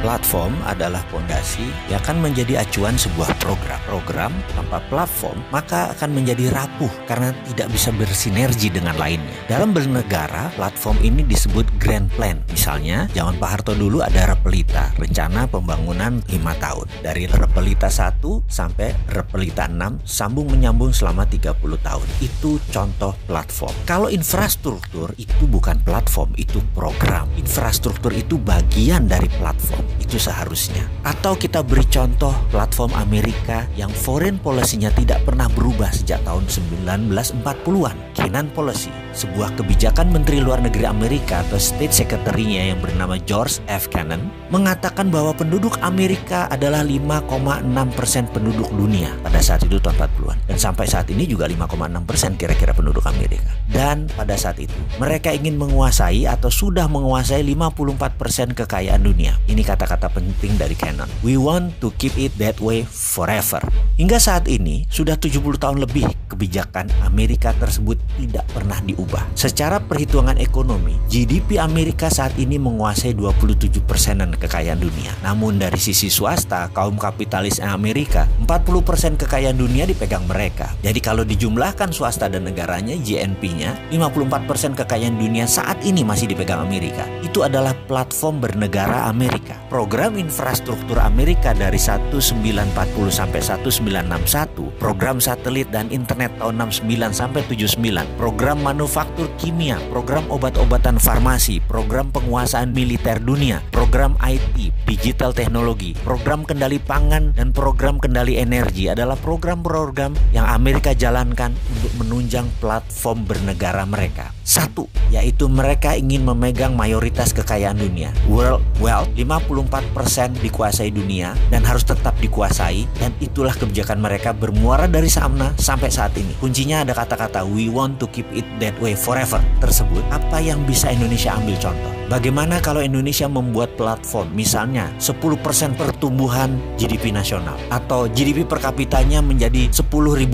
Platform adalah fondasi yang akan menjadi acuan sebuah program. Program tanpa platform maka akan menjadi rapuh karena tidak bisa bersinergi dengan lainnya. Dalam bernegara, platform ini disebut Grand Plan. Misalnya, zaman Pak Harto dulu ada Repelita, rencana pembangunan 5 tahun. Dari Repelita 1 sampai Repelita 6, sambung menyambung selama 30 tahun. Itu contoh platform. Kalau infrastruktur itu bukan platform, itu program. Infrastruktur itu bagian dari platform. Itu seharusnya. Atau kita beri contoh platform Amerika yang foreign policy-nya tidak pernah berubah sejak tahun 1940-an. Kennan Policy, sebuah kebijakan Menteri Luar Negeri Amerika atau State Secretary-nya yang bernama George F. Kennan, mengatakan bahwa penduduk Amerika adalah 5,6% penduduk dunia pada saat itu tahun 40-an. Dan sampai saat ini juga 5,6% kira-kira penduduk Amerika. Dan pada saat itu, mereka ingin menguasai atau sudah menguasai 54% kekayaan dunia. Ini kata-kata penting dari Kennan. We want to keep it that way forever. Hingga saat ini, sudah 70 tahun lebih kebijakan Amerika tersebut tidak pernah diubah. Secara perhitungan ekonomi, GDP Amerika saat ini menguasai 27%-an kekayaan dunia. Namun dari sisi swasta, kaum kapitalis Amerika, 40% kekayaan dunia dipegang mereka. Jadi kalau dijumlahkan swasta dan negaranya, GNP-nya, 54% kekayaan dunia saat ini masih dipegang Amerika. Itu adalah platform bernegara Amerika. Program infrastruktur Amerika dari 1940 sampai 1961, program satelit dan internet tahun 69 sampai 79, program manufaktur kimia, program obat-obatan farmasi, program penguasaan militer dunia, program IT, digital teknologi, program kendali pangan, dan program kendali energi adalah program-program yang Amerika jalankan untuk menunjang platform bernegara mereka. Satu, yaitu mereka ingin memegang mayoritas kekayaan dunia. World wealth 54% dikuasai dunia dan harus tetap dikuasai, dan itulah kebijakan mereka bermuara dari sana sampai saat ini. Kuncinya ada kata-kata we want to keep it that way forever tersebut. Apa yang bisa Indonesia ambil contoh? Bagaimana kalau Indonesia membuat platform, misalnya 10% pertumbuhan GDP nasional atau GDP per kapitanya menjadi $10.000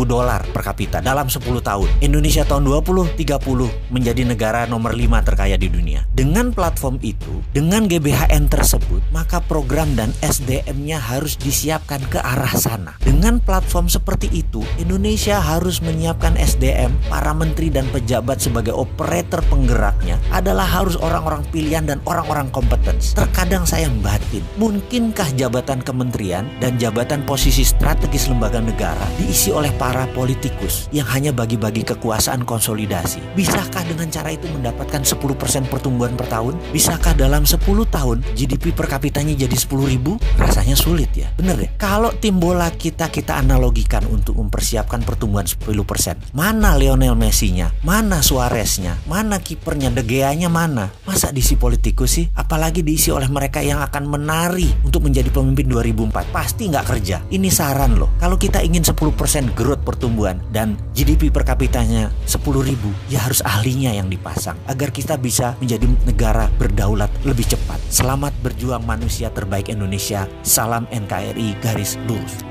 per kapita dalam 10 tahun. Indonesia tahun 2030 menjadi negara nomor 5 terkaya di dunia. Dengan platform itu, dengan GBHN tersebut, maka program dan SDM-nya harus disiapkan ke arah sana. Dengan platform seperti itu, Indonesia harus menyiapkan SDM, para menteri dan pejabat sebagai operator penggeraknya adalah harus orang-orang pilihan dan orang-orang kompeten. Terkadang saya batin, mungkinkah jabatan kementerian dan jabatan posisi strategis lembaga negara diisi oleh para politikus yang hanya bagi-bagi kekuasaan konsolidasi? Bisakah dengan cara itu mendapatkan 10% pertumbuhan per tahun? Bisakah dalam 10 tahun GDP per kapitanya jadi 10.000? Rasanya sulit ya. Bener ya? Kalau tim bola kita analogikan untuk mempersiapkan pertumbuhan 10%. Mana Lionel Messi-nya? Mana Suarez-nya? Mana kipernya? De Gea-nya mana? Masa diisi politikus sih? Apalagi diisi oleh mereka yang akan menari untuk menjadi pemimpin 2004. Pasti nggak kerja. Ini saran loh. Kalau kita ingin 10% growth pertumbuhan dan GDP per kapitanya 10.000, ya harus ahlinya yang dipasang agar kita bisa menjadi negara berdaulat lebih cepat. Selamat berjuang manusia terbaik Indonesia. Salam NKRI garis lurus.